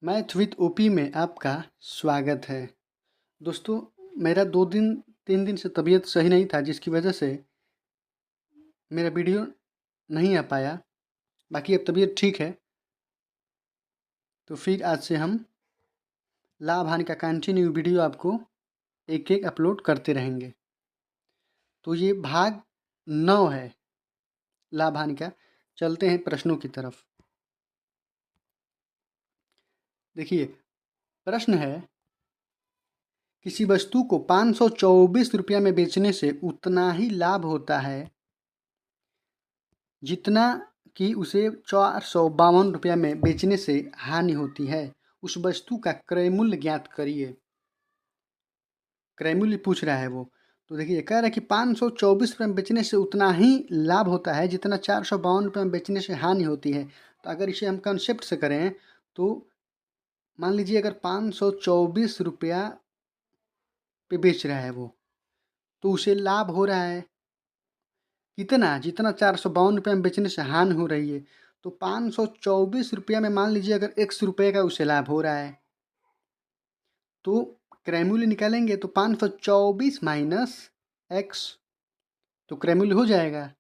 Math with OP में आपका स्वागत है। दोस्तों, मेरा 2 दिन 3 दिन से तबीयत सही नहीं था, जिसकी वजह से मेरा वीडियो नहीं आ पाया। बाकी अब तबीयत ठीक है, तो फिर आज से हम लाभ हानि का कंटिन्यू वीडियो आपको एक एक अपलोड करते रहेंगे। तो ये भाग 9 है लाभ हानि का। चलते हैं प्रश्नों की तरफ। देखिए, प्रश्न है, किसी वस्तु को 524 रुपया में बेचने से उतना ही लाभ होता है जितना कि उसे 452 रुपया में बेचने से हानि होती है। उस वस्तु का क्रय मूल्य ज्ञात करिए। क्रय मूल्य पूछ रहा है वो। तो देखिए, कह रहा है कि 524 रुपये में बेचने से उतना ही लाभ होता है जितना 452 रुपये में बेचने से हानि होती है। तो अगर इसे हम कंसेप्ट से करें तो मान लीजिए, अगर 524 रुपया पे बेच रहा है वो, तो उसे लाभ हो रहा है कितना, जितना 452 रुपये में बेचने से हानि हो रही है। तो 524 रुपया में मान लीजिए अगर x रुपये का उसे लाभ हो रहा है, तो क्रय मूल्य निकालेंगे तो 524 माइनस x, तो क्रय मूल्य हो जाएगा।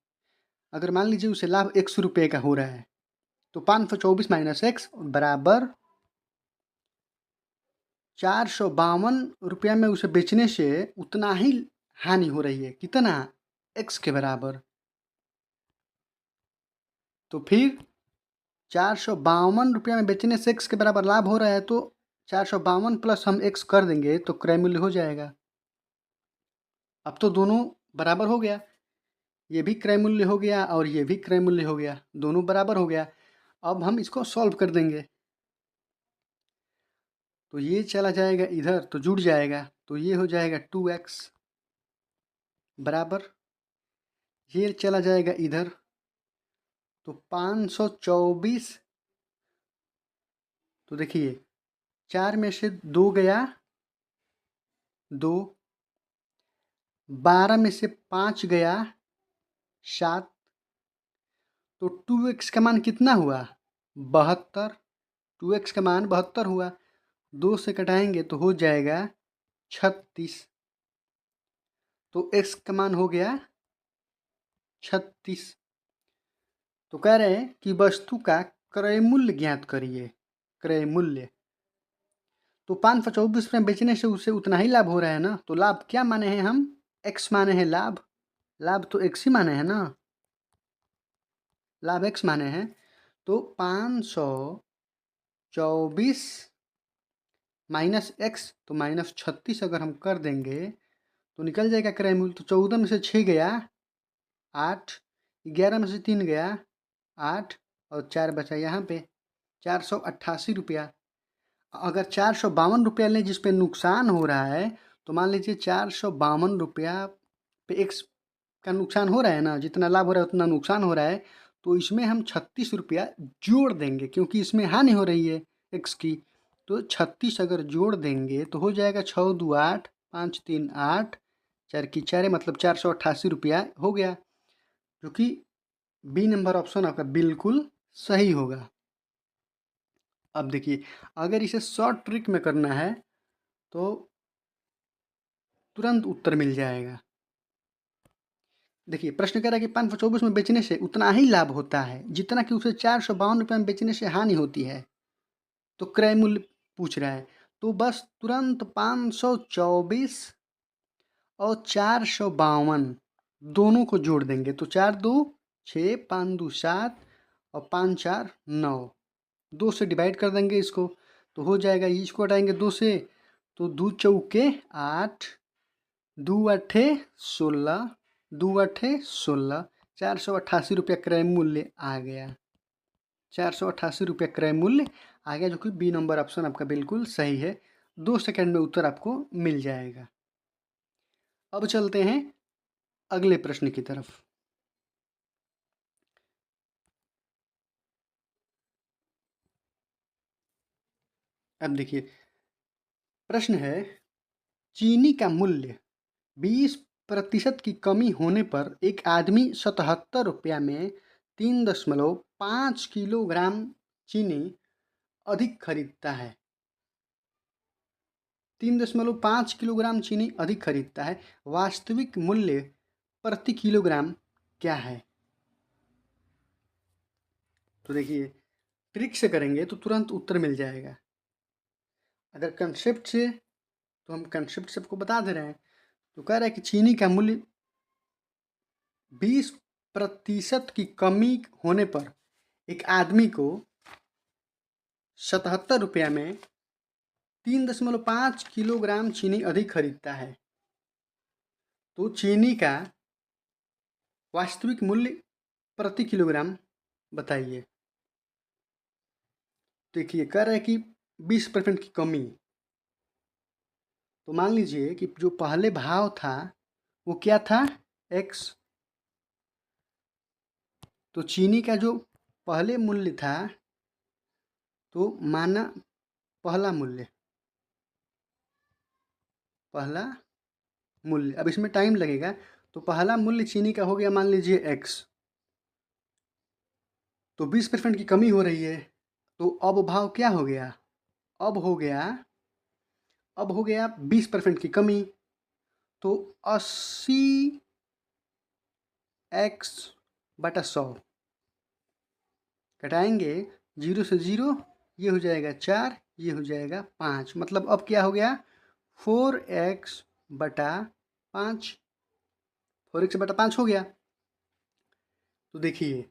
अगर मान लीजिए उसे लाभ x रुपये का हो रहा है, तो 524 माइनस x बराबर 452 रुपया में उसे बेचने से उतना ही हानि हो रही है, कितना, x के बराबर। तो फिर 452 रुपया में बेचने से x के बराबर लाभ हो रहा है, तो 452 प्लस हम x कर देंगे तो क्रय मूल्य हो जाएगा। अब तो दोनों बराबर हो गया, ये भी क्रय मूल्य हो गया और ये भी क्रय मूल्य हो गया, दोनों बराबर हो गया। अब हम इसको सॉल्व कर देंगे, तो ये चला जाएगा इधर तो जुड़ जाएगा, तो ये हो जाएगा 2x बराबर, ये चला जाएगा इधर तो 524। तो देखिए, 4 में से 2 गया 2, 12 में से 5 गया 7, तो 2x का मान कितना हुआ, 72। 2x का मान 72 हुआ, 2 से घटाएंगे तो हो जाएगा 36, तो x का मान हो गया 36। तो कह रहे हैं कि वस्तु का क्रय मूल्य ज्ञात करिए। क्रय मूल्य तो 524 में बेचने से उसे उतना ही लाभ हो रहा है ना, तो लाभ क्या माने हैं हम, x माने हैं लाभ, लाभ तो x ही माने हैं ना, लाभ x माने हैं। तो 524 माइनस x, तो माइनस 36 अगर हम कर देंगे तो निकल जाएगा क्रय मूल्य। तो 14 में से 6 गया 8, 11 में से 3 गया 8 और 4 बचा यहाँ पे 488 रुपया। अगर 452 रुपया लें जिस पे नुकसान हो रहा है, तो मान लीजिए 452 रुपया पे x का नुकसान हो रहा है ना, जितना लाभ हो रहा है उतना नुकसान हो रहा है, तो इसमें हम 36 रुपया जोड़ देंगे क्योंकि इसमें हानि हो रही है x की। तो 36 अगर जोड़ देंगे तो हो जाएगा 6 2 8, 5 3 8, 4 की 4 मतलब 488 रुपया हो गया, जो कि बी नंबर ऑप्शन आपका बिल्कुल सही होगा। अब देखिए, अगर इसे शॉर्ट ट्रिक में करना है तो तुरंत उत्तर मिल जाएगा। देखिए, प्रश्न कह रहा है कि 524 में बेचने से उतना ही लाभ होता है जितना कि उसे 452 रुपये में बेचने से हानि होती है। तो क्रय मूल्य पूछ रहा है, तो बस तुरंत 524 और 452 दोनों को जोड़ देंगे। तो 4 2 6, 5 2 7 और 5 4 9, 2 से डिवाइड कर देंगे इसको, तो हो जाएगा, इसको हटाएंगे 2 से तो 2 चौके 8, 2 अठे 16, 2 अठे 16, 488 रुपया क्रय मूल्य आ गया। 488 रुपया क्रय मूल्य आ गया, जो कि बी नंबर ऑप्शन आपका बिल्कुल सही है। 2 सेकंड में उत्तर आपको मिल जाएगा। अब चलते हैं अगले प्रश्न की तरफ। अब देखिए, प्रश्न है, चीनी का मूल्य 20% की कमी होने पर एक आदमी 77 रुपया में 3.5 किलोग्राम चीनी अधिक खरीदता है। 3.5 किलोग्राम चीनी अधिक खरीदता है। वास्तविक मूल्य प्रति किलोग्राम क्या है? तो देखिए, ट्रिक से करेंगे तो तुरंत उत्तर मिल जाएगा। अगर कंसेप्ट से, तो हम कंसेप्ट सबको बता दे रहे हैं। तो कह रहा है कि चीनी का मूल्य 20% की कमी होने पर एक आदमी को 77 रुपया में 3.5 किलोग्राम चीनी अधिक खरीदता है। तो चीनी का वास्तविक मूल्य प्रति किलोग्राम बताइए। देखिए, कह रहा है कि 20% की कमी। तो मान लीजिए कि जो पहले भाव था वो क्या था? x। तो चीनी का जो पहले मूल्य था, तो माना पहला मूल्य, अब इसमें टाइम लगेगा। तो पहला मूल्य चीनी का हो गया मान लीजिए x। तो 20% की कमी हो रही है, तो अब भाव क्या हो गया? अब हो गया 20% की कमी। तो 80x/100 घटाएंगे 0 से 0, ये हो जाएगा 4, ये हो जाएगा 5। मतलब अब क्या हो गया? 4x/5, 4x/5 हो गया। तो देखिए,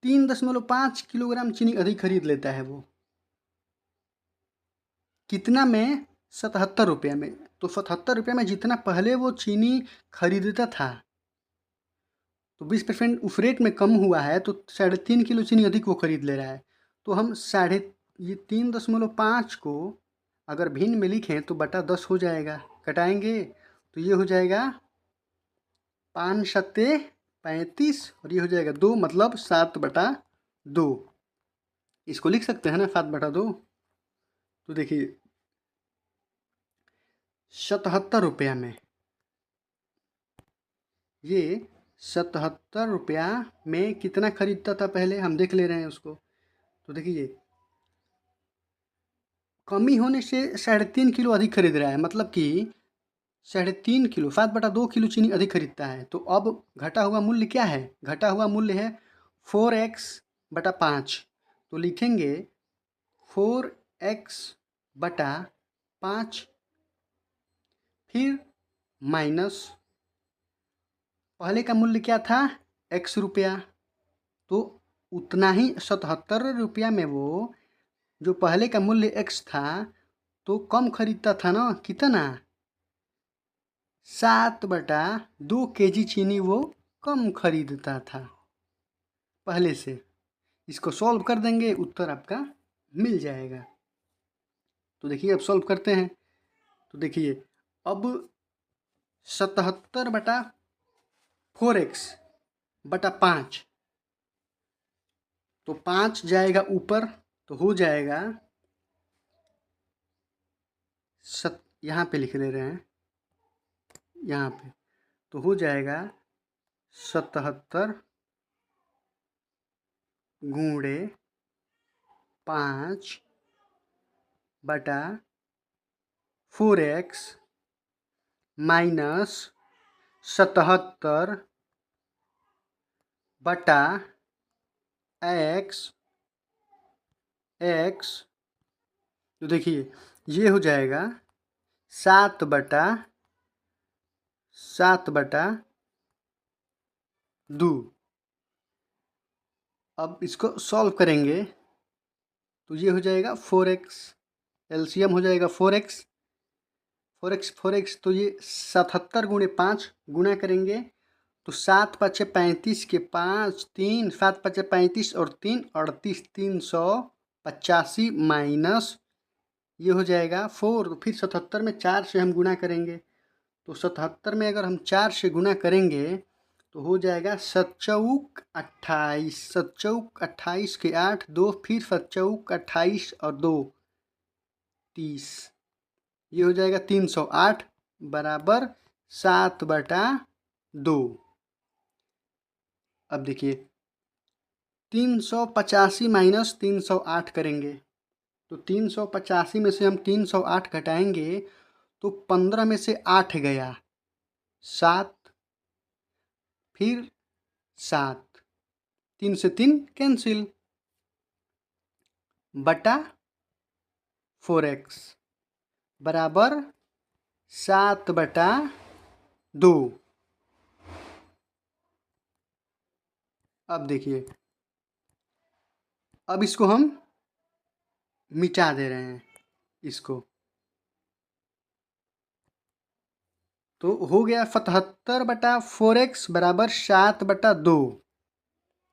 3.5 किलोग्राम चीनी अधिक खरीद लेता है वो। कितना में? 77 रुपये में। तो 77 रुपये में जितना पहले वो चीनी खरीदता था, तो 20% उस रेट में कम हुआ है, तो 3.5 किलो चीनी अधिक वो खरीद ले रहा है। तो हम 3.5 को अगर भिन्न में लिखें तो बटा 10 हो जाएगा। घटाएंगे तो ये हो जाएगा 5 सत्ते 35, और ये हो जाएगा 2, मतलब 7/2। इसको लिख सकते हैं ना, 7/2। तो देखिए, 77 रुपया में, ये 77 रुपया में कितना खरीदता था पहले, हम देख ले रहे हैं उसको। तो देखिए, कमी होने से 3.5 किलो अधिक खरीद रहा है, मतलब कि 3.5 किलो, 7/2 किलो चीनी अधिक खरीदता है। तो अब घटा हुआ मूल्य क्या है? घटा हुआ मूल्य है 4x/5। तो लिखेंगे 4x/5, फिर माइनस पहले का मूल्य क्या था? x रुपया। तो उतना ही 77 रुपया में वो जो पहले का मूल्य x था, तो कम खरीदता था ना, कितना? 7/2 kg चीनी वो कम खरीदता था पहले से। इसको सॉल्व कर देंगे, उत्तर आपका मिल जाएगा। तो देखिए, अब सॉल्व करते हैं। तो देखिए, अब 77/4x/5, तो 5 जाएगा ऊपर, तो हो जाएगा यहाँ पे लिख ले रहे हैं, यहाँ पे तो हो जाएगा 77 गुणे 5/4x माइनस 77/x। तो देखिए, ये हो जाएगा 7/2। अब इसको सॉल्व करेंगे तो ये हो जाएगा 4x, एलसीएम हो जाएगा 4x। तो ये 77 गुणे 5 गुणा करेंगे तो 7×5 = 35 के 5 3, 7×5 = 35 और 3 38, 385 माइनस ये हो जाएगा 4। तो फिर 77 में 4 से हम गुणा करेंगे, तो 77 में अगर हम 4 से गुणा करेंगे तो हो जाएगा 7×4 = 28, 7×4 = 28 के 8, 2, फिर 7×4 = 28 और 2 30, ये हो जाएगा 308 बराबर 7/2। अब देखिए, 385 माइनस 308 करेंगे तो 385 में से हम 308 घटाएंगे तो 15 में से 8 गया 7, फिर 7, 3 से 3 कैंसिल बटा 4x बराबर 7/2। अब देखिए, अब इसको हम मिटा दे रहे हैं इसको, तो हो गया 77/4x बराबर 7/2।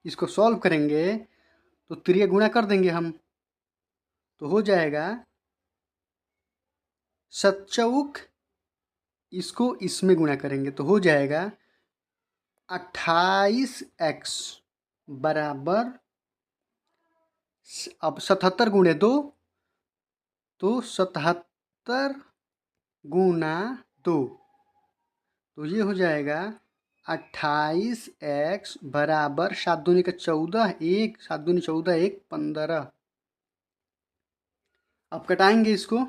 इसको सॉल्व करेंगे तो त्रिय गुणा कर देंगे हम, तो हो जाएगा 7 चौक, इसको इसमें गुणा करेंगे तो हो जाएगा 28x बराबर, अब 77 गुणे 2 तो 77 गुना 2, तो ये हो जाएगा 28x बराबर 7 दूनी का 14, 1 7 दूनी 14, 1 15। अब कटाएंगे इसको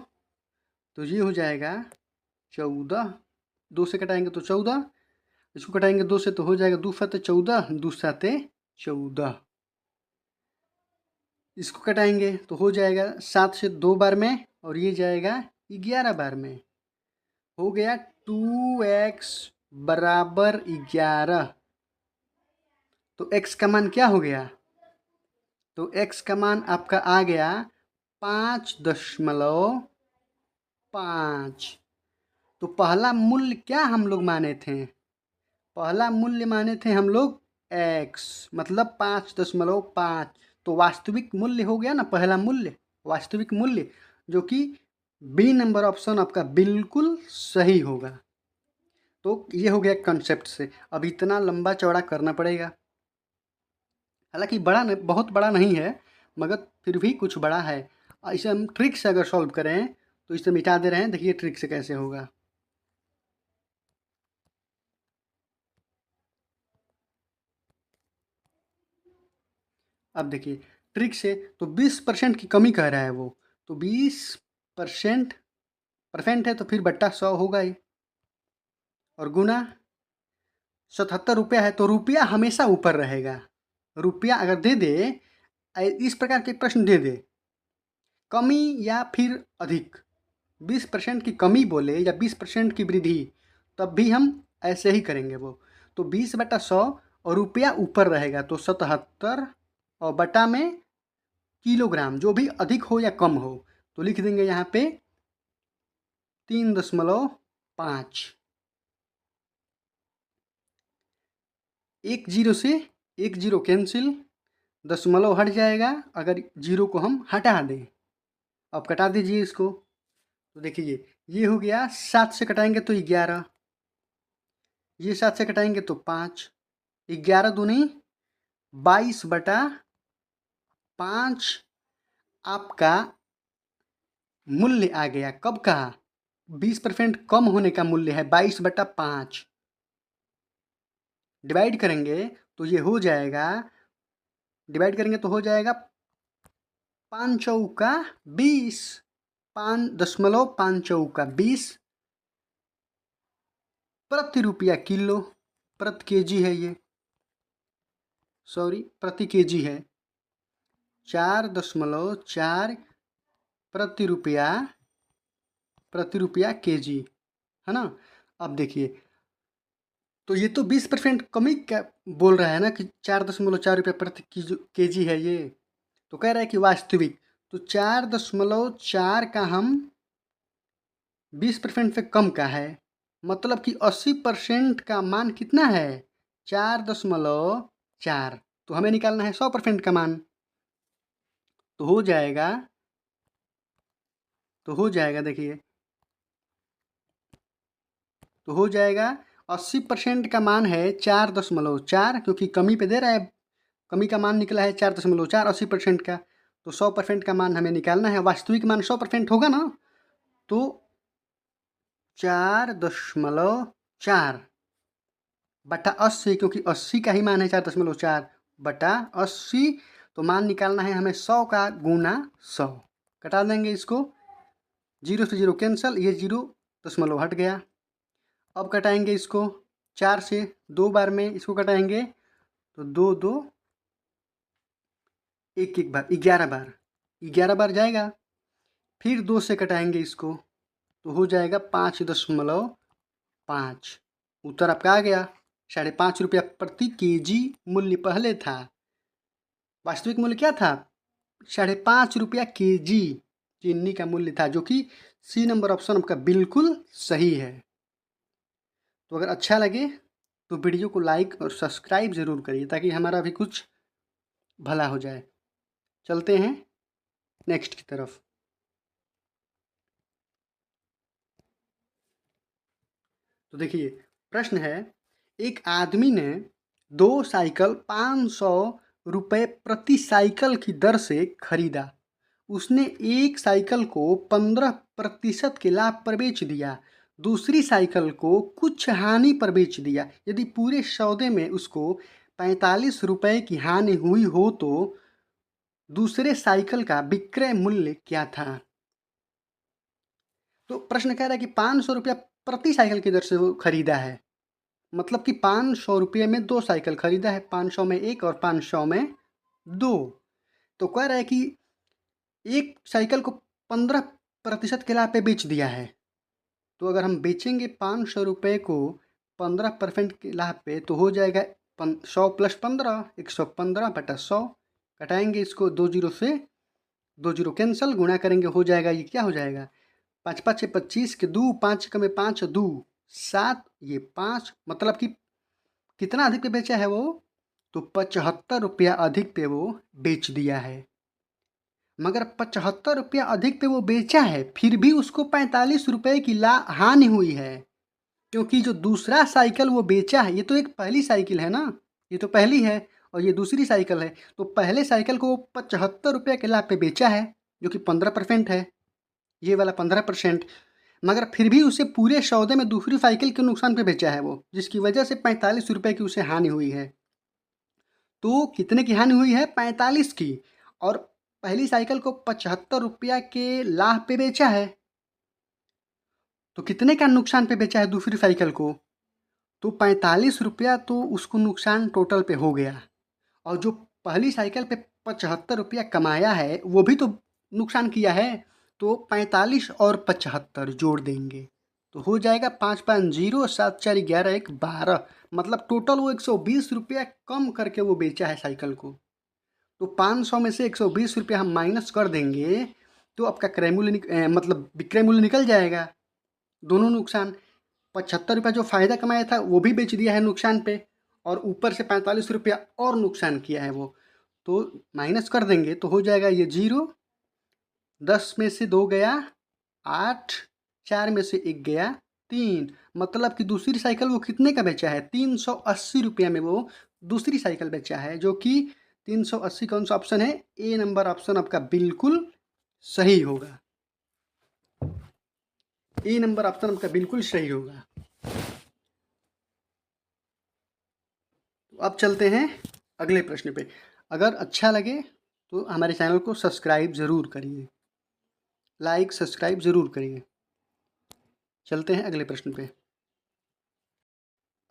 तो ये हो जाएगा 14, 2 से कटाएंगे तो 14, इसको कटाएंगे 2 से तो हो जाएगा 2 फते 14, 2 साते 14। इसको कटाएंगे तो हो जाएगा 7 से 2 बार में और ये जाएगा 11 बार में, हो गया 2x बराबर 11। तो x का मान क्या हो गया, तो x का मान आपका आ गया 5.5। तो पहला मूल्य क्या हम लोग माने थे, पहला मूल्य माने थे हम लोग x मतलब 5.5। तो वास्तविक मूल्य हो गया ना पहला मूल्य, वास्तविक मूल्य, जो कि बी नंबर ऑप्शन आपका बिल्कुल सही होगा। तो ये हो गया कंसेप्ट से। अब इतना लंबा चौड़ा करना पड़ेगा, हालांकि बड़ा नहीं, बहुत बड़ा नहीं है, मगर फिर भी कुछ बड़ा है। इसे हम ट्रिक से अगर सॉल्व करें तो इसे मिटा दे रहे हैं, देखिए ट्रिक से कैसे होगा। अब देखिए ट्रिक से, तो 20% की कमी कह रहा है वो, तो 20% परसेंट है तो फिर बट्टा 100 होगा ही, और गुना 77 रुपया है तो रुपया हमेशा ऊपर रहेगा। रुपया अगर दे दे, इस प्रकार के प्रश्न दे दे, कमी या फिर अधिक, 20% की कमी बोले या 20% की वृद्धि, तब भी हम ऐसे ही करेंगे वो। तो 20/100 और रुपया ऊपर रहेगा तो 77 और बटा में किलोग्राम, जो भी अधिक हो या कम हो, तो लिख देंगे यहाँ पे 3.5। 1 जीरो से 1 जीरो कैंसिल, दशमलव हट जाएगा अगर जीरो को हम हटा दें। अब कटा दीजिए इसको, तो देखिए ये हो गया 7 से कटाएंगे तो 11, ये 7 से कटाएंगे तो 5, 11 दूनी 22/5 आपका मूल्य आ गया। कब का, 20% कम होने का मूल्य है 22/5। डिवाइड करेंगे तो ये हो जाएगा, डिवाइड करेंगे तो हो जाएगा 5 चौका 20, 5.5 चौका 20 प्रति रुपया किलो, प्रति केजी है ये, सॉरी प्रति केजी है, 4.4 प्रति रुपया केजी, है ना। अब देखिए, तो ये तो 20% कमी क्या बोल रहा है ना कि 4.4 रुपया प्रति केजी है ये, तो कह रहा है कि वास्तविक, तो 4.4 का हम 20% से कम का है, मतलब कि 80% का मान कितना है 4.4, तो हमें निकालना है 100% का मान, तो हो जाएगा, देखिए, तो हो जाएगा 80% का मान है 4.4, क्योंकि कमी पे दे रहा है, कमी का मान निकला है 4.4 80% का, तो 100% का मान हमें निकालना है। वास्तविक मान 100% होगा ना, तो 4.4 बटा 80, क्योंकि 80 का ही मान है 4.4 बटा 80। तो मान निकालना है हमें 100 का गुना 100। कटा देंगे इसको, 0 से 0 कैंसल, ये 0 दशमलव हट गया। अब कटाएंगे इसको 4 से, 2 बार में इसको कटाएंगे तो 2 2 1 1 बार 11 बार, 11 बार जाएगा। फिर 2 से कटाएंगे इसको तो हो जाएगा 5.5। उत्तर आपका आ गया। 5.5 रुपया प्रति केजी मूल्य पहले था, वास्तविक मूल्य क्या था? 5.5 रुपया केजी चीनी का मूल्य था, जो कि सी नंबर ऑप्शन आपका बिल्कुल सही है। तो अगर अच्छा लगे तो वीडियो को लाइक और सब्सक्राइब ज़रूर करिए ताकि हमारा भी कुछ भला हो जाए। चलते हैं नेक्स्ट की तरफ। तो देखिए प्रश्न है, एक आदमी ने 2 साइकिल 500 रुपये प्रति साइकिल की दर से खरीदा। उसने एक साइकिल को 15% के लाभ पर बेच दिया, दूसरी साइकिल को कुछ हानि पर बेच दिया। यदि पूरे सौदे में उसको 45 रुपये की हानि हुई हो तो दूसरे साइकिल का विक्रय मूल्य क्या था? तो प्रश्न कह रहा है कि 500 रुपया प्रति साइकिल की दर से वो खरीदा है, मतलब कि 500 रुपये में 2 साइकिल खरीदा है, 500 में एक और 500 में 2। तो कह रहा है कि एक साइकिल को 15% के लाभ पे बेच दिया है। तो अगर हम बेचेंगे 500 रुपये को 15% के लाभ पे तो हो जाएगा 100 + 15, 115 बटा 100। कटाएंगे इसको, 2 जीरो से 2 जीरो कैंसल, गुणा करेंगे हो जाएगा, ये क्या हो जाएगा? 5 5 25 के 2, 5 में 5 2 7, ये 5, मतलब कि कितना अधिक पे बेचा है वो? तो 75 रुपया अधिक पे वो बेच दिया है। मगर 75 रुपया अधिक पे वो बेचा है, फिर भी उसको 45 रुपये की हानि हुई है, क्योंकि जो दूसरा साइकिल वो बेचा है, ये तो एक पहली साइकिल है ना, ये तो पहली है और ये दूसरी साइकिल है। तो पहले साइकिल को 75 रुपये के लाभ पे बेचा है, जो कि 15% है, ये वाला 15%। मगर फिर भी उसे पूरे सौदे में दूसरी साइकिल के नुकसान पे बेचा है वो, जिसकी वजह से 45 रुपये की उसे हानि हुई है। तो कितने की हानि हुई है? 45 की। और पहली साइकिल को 75 रुपया के लाभ पे बेचा है, तो कितने का नुकसान पे बेचा है दूसरी साइकिल को? तो 45 रुपया तो उसको नुकसान टोटल पे हो गया, और जो पहली साइकिल पे 75 रुपया कमाया है वो भी तो नुकसान किया है। तो 45 और 75 जोड़ देंगे तो हो जाएगा 5 5 0 7 4 11 1 12, मतलब टोटल वो 120 रुपया कम करके वो बेचा है साइकिल को। तो 500 में से 120 रुपया हम माइनस कर देंगे तो आपका क्रय मूल्य मतलब विक्रय मूल्य निकल जाएगा। दोनों नुकसान, 75 रुपया जो फ़ायदा कमाया था वो भी बेच दिया है नुकसान पे, और ऊपर से 45 रुपया और नुकसान किया है वो, तो माइनस कर देंगे तो हो जाएगा ये 0, 10 में से 2 गया 8, 4 में से 1 गया 3, मतलब कि दूसरी साइकिल वो कितने का बेचा है? 380 रुपया में वो दूसरी साइकिल बेचा है, जो कि 380 कौन सा ऑप्शन है? ए नंबर ऑप्शन आपका बिल्कुल सही होगा। ए नंबर ऑप्शन आपका बिल्कुल सही होगा। तो अब चलते हैं अगले प्रश्न पे। अगर अच्छा लगे तो हमारे चैनल को सब्सक्राइब ज़रूर करिए, लाइक सब्सक्राइब ज़रूर करिए। चलते हैं अगले प्रश्न पे।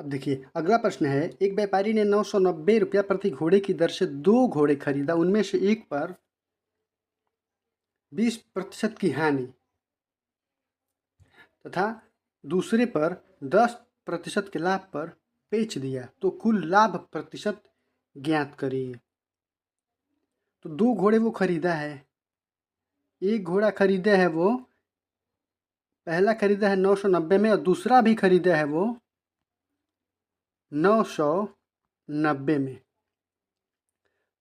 अब देखिए अगला प्रश्न है, एक व्यापारी ने 990 रुपया प्रति घोड़े की दर से 2 घोड़े खरीदा, उनमें से एक पर 20% की हानि तथा दूसरे पर 10% के लाभ पर बेच दिया, तो कुल लाभ प्रतिशत ज्ञात करिए। तो 2 घोड़े वो खरीदा है, एक घोड़ा खरीदा है वो, पहला खरीदा है 990 में और दूसरा भी खरीदा है वो 990 में।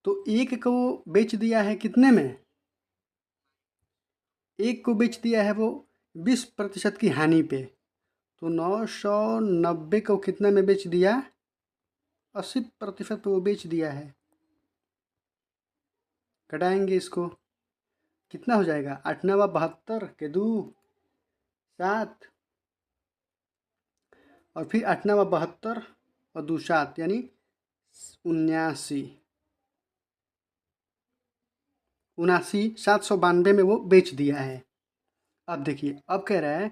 तो एक को बेच दिया है कितने में? एक को बेच दिया है वो 20% की हानि पे। तो 990 को कितना में बेच दिया? 80% पे वो बेच दिया है। कटाएंगे इसको, कितना हो जाएगा? 8 9 72 के 2 7, और फिर 8 9 72 और 2 7 यानी 79। 79,792 में वो बेच दिया है। अब देखिए, अब कह रहा है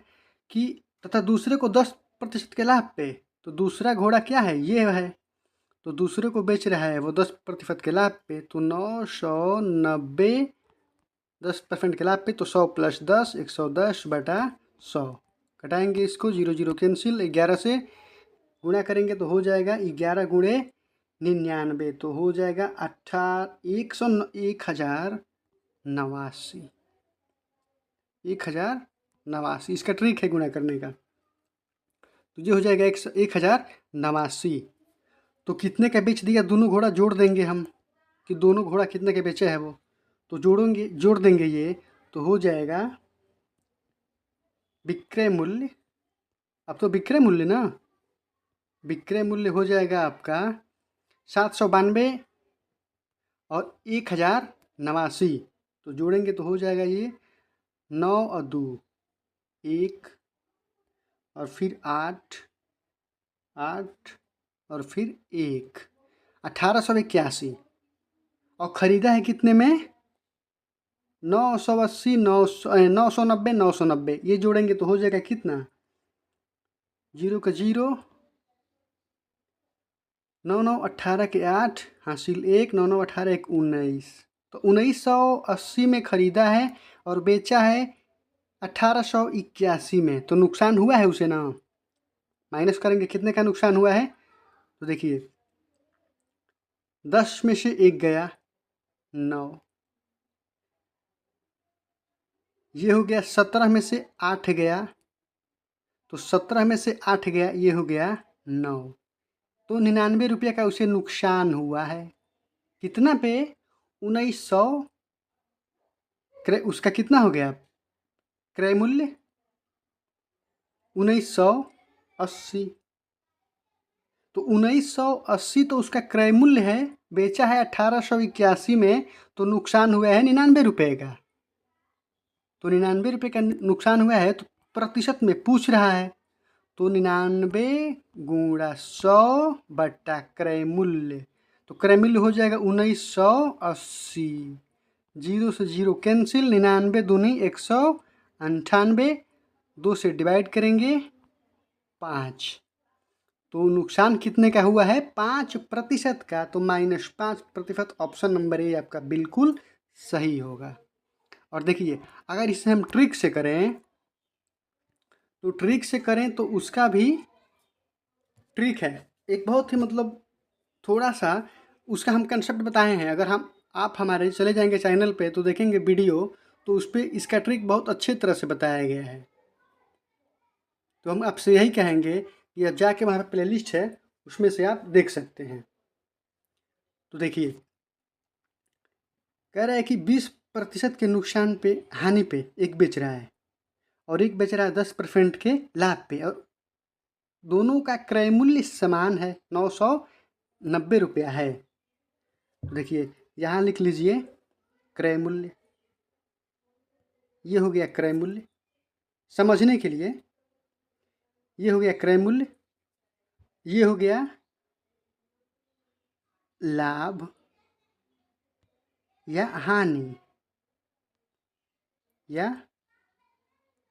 कि तथा दूसरे को 10% के लाभ पे, तो दूसरा घोड़ा क्या है, ये है, तो दूसरे को बेच रहा है वो 10% के लाभ पे, तो 990 10% के लाभ पे, तो 100 + 10 110/100 कटाएंगे इसको, 0 0 कैंसिल, 11 से गुणा करेंगे तो हो जाएगा 11 गुणे 99, तो हो जाएगा 1089। 1089, इसका ट्रिक है गुणा करने का, तो ये हो जाएगा 1089। तो कितने का बेच दिया, दोनों घोड़ा जोड़ देंगे हम कि दोनों घोड़ा कितने के बेचे हैं वो, तो जोड़ देंगे ये, तो हो जाएगा विक्रय मूल्य, अब तो विक्रय मूल्य ना, विक्रय मूल्य हो जाएगा आपका 792 और 1089, तो जोड़ेंगे तो हो जाएगा ये 9 और 2 1 और फिर 8 8 और फिर 1 1881, और ख़रीदा है कितने में, 980 990 990, ये जोड़ेंगे तो हो जाएगा कितना, 0 का 0 9 9 18 के 8 हासिल 1 9 9 18 1 19, तो 1980 में ख़रीदा है और बेचा है 1881 में, तो नुकसान हुआ है उसे ना, माइनस करेंगे कितने का नुकसान हुआ है, तो देखिए 10 में से 1 गया 9, ये हो गया 17 में से 8 गया, तो 17 में से 8 गया, ये हो गया 9, तो 99 रुपये का उसे नुकसान हुआ है, कितना पे, 1900, उसका कितना हो गया क्रय मूल्य, 1980, तो 1980 तो उसका क्रय मूल्य है, बेचा है 1881 में, तो नुकसान हुआ है 99 रुपये का, तो 99 रुपये का नुकसान हुआ है, तो प्रतिशत में पूछ रहा है, तो 99 गुणा 100 क्रय मूल्य, तो क्रय मूल्य हो जाएगा 1980, 0 से 0 कैंसिल, 99 दूनी 198, 2 से डिवाइड करेंगे 5, तो नुकसान कितने का हुआ है, 5% का, तो -5%, ऑप्शन नंबर ए आपका बिल्कुल सही होगा। और देखिए अगर इसे हम ट्रिक से करें, तो ट्रिक से करें तो उसका भी ट्रिक है, एक बहुत ही मतलब थोड़ा सा उसका हम कंसेप्ट बताए हैं, अगर आप हमारे चले जाएंगे चैनल पे तो देखेंगे वीडियो, तो उस पर इसका ट्रिक बहुत अच्छे तरह से बताया गया है, तो हम आपसे यही कहेंगे कि अब जाके वहाँ पे प्लेलिस्ट है, उसमें से आप देख सकते हैं। तो देखिए कह रहा है कि 20% के नुकसान पे, हानि पे एक बेच रहा है और एक बेच रहा है 10% के लाभ पे, और दोनों का क्रय मूल्य समान है, 990 रुपया है। तो देखिए यहाँ लिख लीजिए क्रय मूल्य, ये हो गया क्रय मूल्य, समझने के लिए ये हो गया क्रय मूल्य, ये हो गया लाभ या हानि, या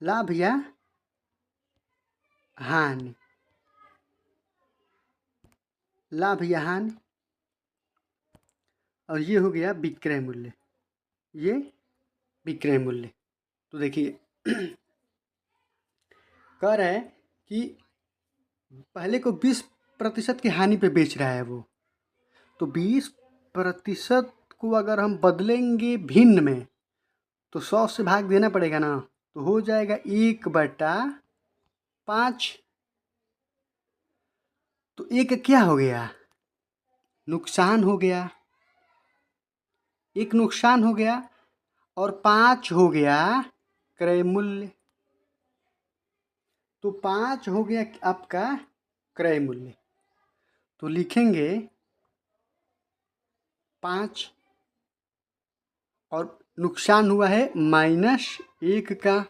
लाभ या हानि, लाभ या हानि, और ये हो गया विक्रय मूल्य, ये विक्रय मूल्य। तो देखिए कह रहा है कि पहले को 20% की हानि पे बेच रहा है वो, तो 20% को अगर हम बदलेंगे भिन्न में, तो 100 से भाग देना पड़ेगा ना, तो हो जाएगा 1/5, तो एक क्या हो गया, नुकसान हो गया, एक नुकसान हो गया, और 5 हो गया क्रय मूल्य, तो 5 हो गया आपका क्रय मूल्य, तो लिखेंगे 5, और नुकसान हुआ है -1 का,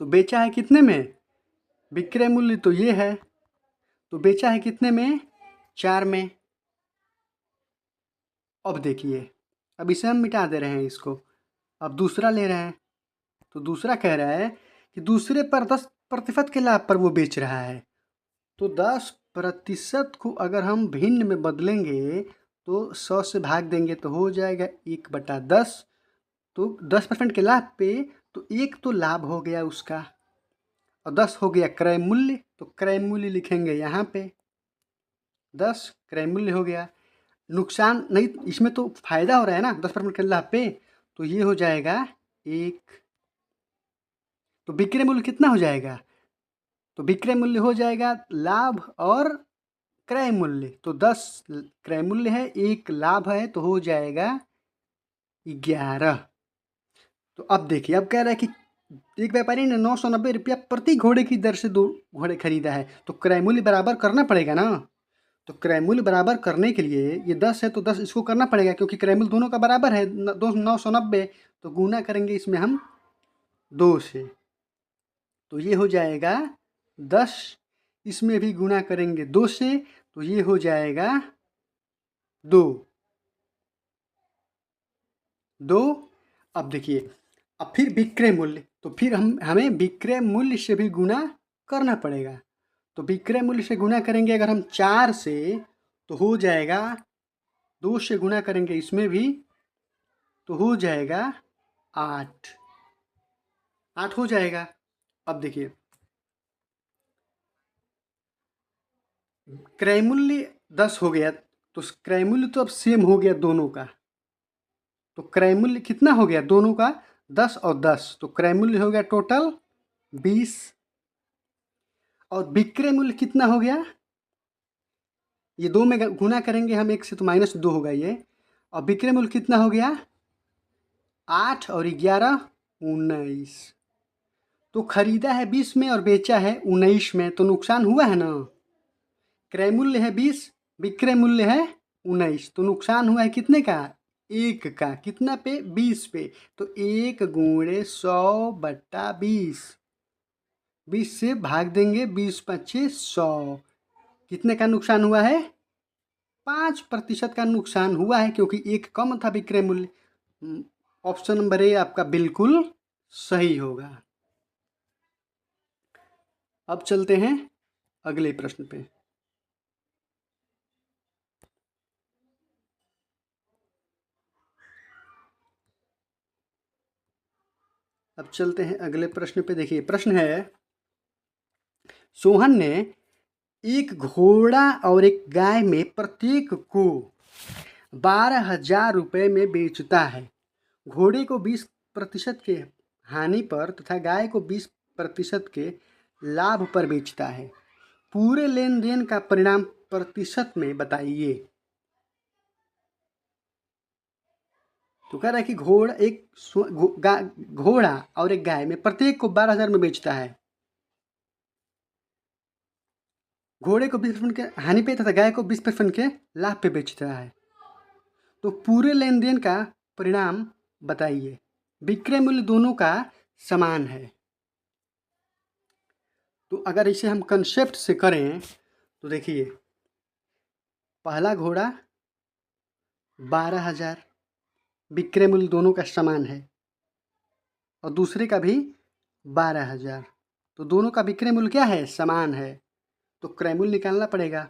तो बेचा है कितने में, विक्रय मूल्य तो ये है, तो बेचा है कितने में, 4 में। अब देखिए अब इसे हम मिटा दे रहे हैं इसको। अब दूसरा ले रहे हैं, तो दूसरा कह रहा है कि दूसरे पर 10% के लाभ पर वो बेच रहा है। तो 10% को अगर हम भिन्न में बदलेंगे तो 100 से भाग देंगे तो हो जाएगा 1/10। तो 10% के लाभ पे तो 1 तो लाभ हो गया उसका, और 10 हो गया क्रय मूल्य। तो क्रय मूल्य लिखेंगे यहाँ पे, 10 क्रय मूल्य हो गया। नुकसान नहीं, इसमें तो फायदा हो रहा है ना 10% के लाभ पे, तो ये हो जाएगा 1। तो विक्रय मूल्य कितना हो जाएगा? तो विक्रय मूल्य हो जाएगा लाभ और क्रय मूल्य। तो 10 क्रय मूल्य है, 1 लाभ है, तो हो जाएगा 11। तो अब देखिए, अब कह रहा है कि एक व्यापारी ने 990 रुपया प्रति घोड़े की दर से 2 घोड़े खरीदा है, तो क्रय मूल्य बराबर करना पड़ेगा ना। तो क्रय मूल्य बराबर करने के लिए ये 10 है तो 10 इसको करना पड़ेगा, क्योंकि क्रय मूल्य दोनों का बराबर है 990। तो गुना करेंगे इसमें हम 2 से, तो ये हो जाएगा 10। इसमें भी गुना करेंगे 2 से, तो ये हो जाएगा 2। अब देखिए, अब फिर विक्रय मूल्य, तो फिर हमें विक्रय मूल्य से भी गुना करना पड़ेगा। तो विक्रय मूल्य से गुना करेंगे अगर हम 4 से, तो हो जाएगा 2 से गुना करेंगे इसमें भी, तो हो जाएगा 8। 8 हो जाएगा। अब देखिए, क्रय मूल्य 10 हो गया, तो क्रय मूल्य तो अब सेम हो गया दोनों का। तो क्रय मूल्य कितना हो गया दोनों का? 10 और 10, तो क्रय मूल्य हो गया टोटल 20। और विक्रय मूल्य कितना हो गया? ये 2 में गुना करेंगे हम 1 से, तो -2 होगा ये। और विक्रय मूल्य कितना हो गया? 8 और 11 19। तो खरीदा है 20 में और बेचा है 19 में, तो नुकसान हुआ है ना। क्रय मूल्य है 20, विक्रय मूल्य है 19, तो नुकसान हुआ है कितने का? 1 का। कितना पे? 20 पे। तो 1 गुणे 100/20, 20 से भाग देंगे, 20 पच्चीस 100। कितने का नुकसान हुआ है? 5% का नुकसान हुआ है, क्योंकि 1 कम था विक्रय मूल्य। ऑप्शन नंबर ए आपका बिल्कुल सही होगा। अब चलते हैं अगले प्रश्न पे। अब चलते हैं अगले प्रश्न पे। देखिए, प्रश्न है, सोहन ने एक घोड़ा और एक गाय में प्रत्येक को 12,000 रुपये में बेचता है। घोड़े को 20% के हानि पर तथा गाय को 20% के लाभ पर बेचता है। पूरे लेन देन का परिणाम प्रतिशत में बताइए। तो कह रहा है कि घोड़ा और एक गाय में प्रत्येक को 12,000 में बेचता है। घोड़े को 20% के हानि पे तथा गाय को 20% के लाभ पे बेचता है। तो पूरे लेन देन का परिणाम बताइए। विक्रय मूल्य दोनों का समान है। तो अगर इसे हम कंसेप्ट से करें तो देखिए, पहला घोड़ा 12,000, विक्रय मूल्य दोनों का समान है, और दूसरे का भी 12,000, तो दोनों का विक्रय मूल्य क्या है? समान है। तो क्रय मूल्य निकालना पड़ेगा।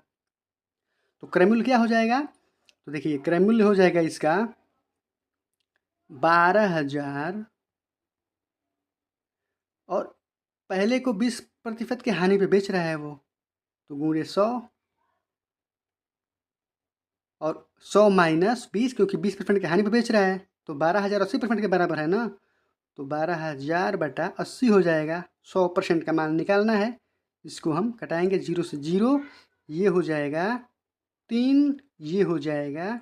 तो क्रय मूल्य क्या हो जाएगा? तो देखिए, क्रय मूल्य हो जाएगा इसका 12,000, और पहले को 20% के हानि पे बेच रहा है वो, तो गुणे 100, और 100 माइनस 20, क्योंकि 20% के हानि पे बेच रहा है, तो 12,000 80% के बराबर है ना। तो 12,000/80 हो जाएगा। 100% का मान निकालना है, इसको हम कटाएंगे 0 से 0, ये हो जाएगा 3, ये हो जाएगा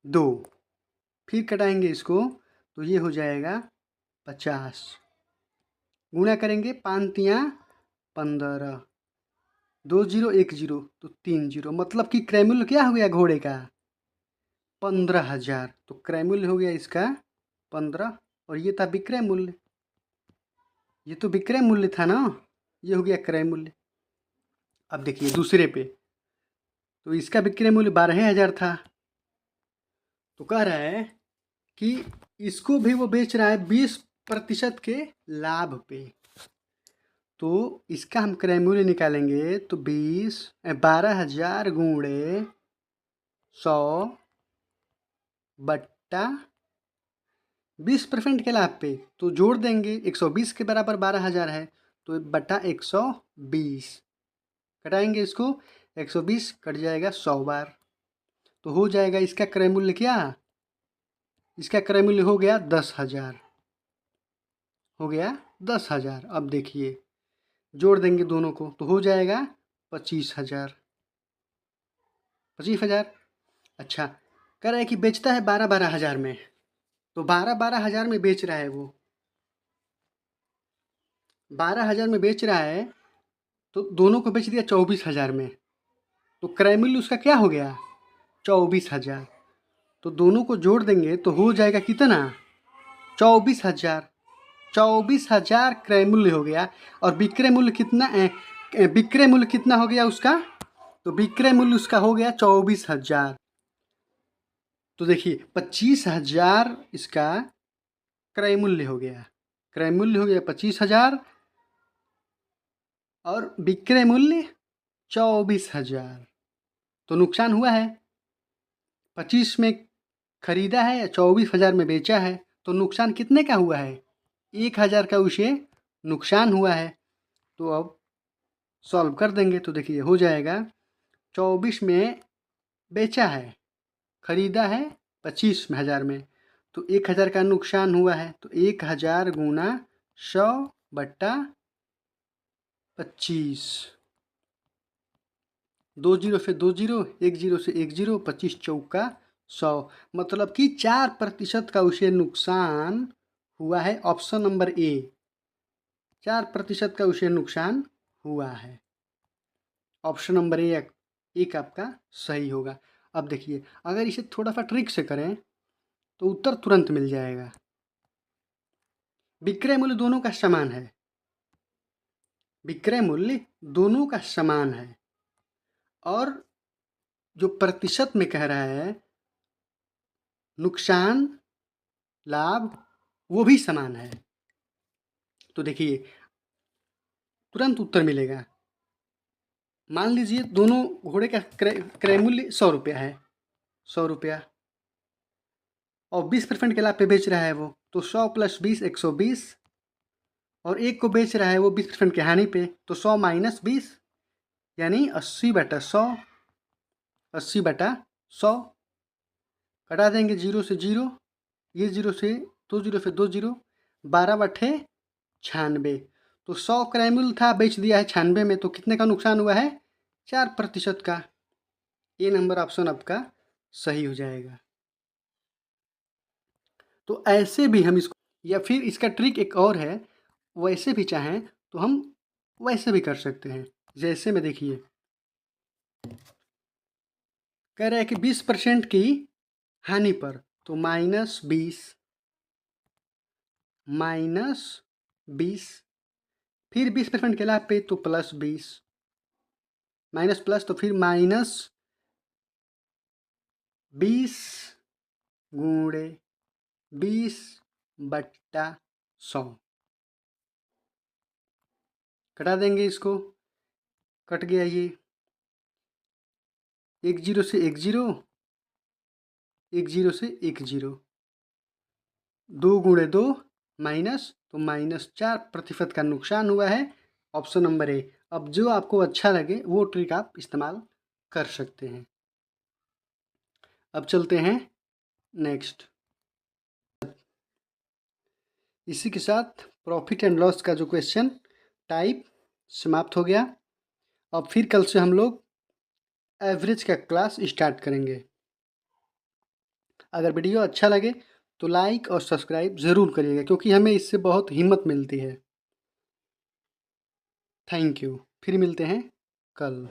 2, फिर कटाएंगे इसको, तो ये हो जाएगा 50। गुणा करेंगे 5 तिया 15, 2 0 1 0, तो 3 0, मतलब कि क्रय मूल्य क्या हो गया घोड़े का? 15,000। तो क्रय मूल्य हो गया इसका 15, और ये था विक्रय मूल्य। ये तो विक्रय मूल्य था ना, ये हो गया क्रय मूल्य। अब देखिए दूसरे पे, तो इसका विक्रय मूल्य 12,000 था, तो कह रहा है कि इसको भी वो बेच रहा है 20% के लाभ पे। तो इसका हम क्रय मूल्य निकालेंगे तो 12,000 गुणे 100 बट्टा 20% के लाभ पे, तो जोड़ देंगे 120 के बराबर 12,000 है, तो बट्टा 120 कटाएंगे इसको, 120 कट जाएगा 100 बार, तो हो जाएगा इसका क्रय मूल्य क्या, इसका क्रय मूल्य हो गया 10,000, हो गया 10,000। अब देखिए जोड़ देंगे दोनों को तो हो जाएगा 25,000, 25,000। अच्छा, कह रहा है कि बेचता है 12,000 में, तो 12,000 में बेच रहा है वो, 12,000 में बेच रहा है, तो दोनों को बेच दिया 24,000 में, तो क्रय मूल्य उसका क्या हो गया 24,000। तो दोनों को जोड़ देंगे तो हो जाएगा कितना 24,000, 24,000 क्रय मूल्य हो गया। और विक्रय मूल्य कितना विक्रय मूल्य कितना हो गया उसका, तो विक्रय मूल्य उसका हो गया 24,000। तो देखिए 25,000 इसका क्रय मूल्य हो गया, क्रय मूल्य हो गया 25,000 और विक्रय मूल्य 24,000, तो नुकसान हुआ है। 25 में खरीदा है, 24,000 में बेचा है, तो नुकसान कितने का हुआ है 1,000 का उसे नुकसान हुआ है। तो अब सॉल्व कर देंगे तो देखिए हो जाएगा 24 में बेचा है, खरीदा है 25,000 में, तो 1,000 का नुकसान हुआ है, तो 1,000 गुना 100 बट्टा 25, 2 जीरो से 2 जीरो, 1 जीरो से 1 जीरो, 25 चौका 100, मतलब कि 4% का उसे नुकसान हुआ है। ऑप्शन नंबर ए 4% का उसे नुकसान हुआ है, ऑप्शन नंबर ए एक आपका सही होगा। अब देखिए अगर इसे थोड़ा सा ट्रिक से करें तो उत्तर तुरंत मिल जाएगा। विक्रय मूल्य दोनों का समान है, विक्रय मूल्य दोनों का समान है, और जो प्रतिशत में कह रहा है नुकसान लाभ वो भी समान है। तो देखिए तुरंत उत्तर मिलेगा। मान लीजिए दोनों घोड़े का क्रय मूल्य 100 रुपया है, 100 रुपया, और 20% के लाभ पे बेच रहा है वो, तो 100 + 20 120, और एक को बेच रहा है वो 20% के हानि पे, तो 100 - 20 यानी 80/100, 80/100 कटा देंगे 0 से 0, ये 0 से 2 जीरो से 2 जीरो, 12/96, तो 100 क्रय मूल्य था बेच दिया है 96 में, तो कितने का नुकसान हुआ है 4% का। ये नंबर ऑप्शन आपका सही हो जाएगा। तो ऐसे भी हम इसको, या फिर इसका ट्रिक एक और है, वैसे भी चाहें तो हम वैसे भी कर सकते हैं। जैसे में देखिए कह रहा है कि 20% की हानि पर, तो -20, फिर 20% के लाभ पे तो +20, माइनस प्लस तो फिर -20 गुणे 20/100 कटा देंगे इसको, कट गया ये, 1 जीरो से 1 जीरो, 1 जीरो से 1 जीरो, 2 गुणे 2 माइनस, तो -4% का नुकसान हुआ है, ऑप्शन नंबर ए। अब जो आपको अच्छा लगे वो ट्रिक आप इस्तेमाल कर सकते हैं। अब चलते हैं नेक्स्ट। इसी के साथ प्रॉफिट एंड लॉस का जो क्वेश्चन टाइप समाप्त हो गया। अब फिर कल से हम लोग एवरेज का क्लास स्टार्ट करेंगे। अगर वीडियो अच्छा लगे तो लाइक और सब्सक्राइब ज़रूर करिएगा, क्योंकि हमें इससे बहुत हिम्मत मिलती है। थैंक यू, फिर मिलते हैं कल।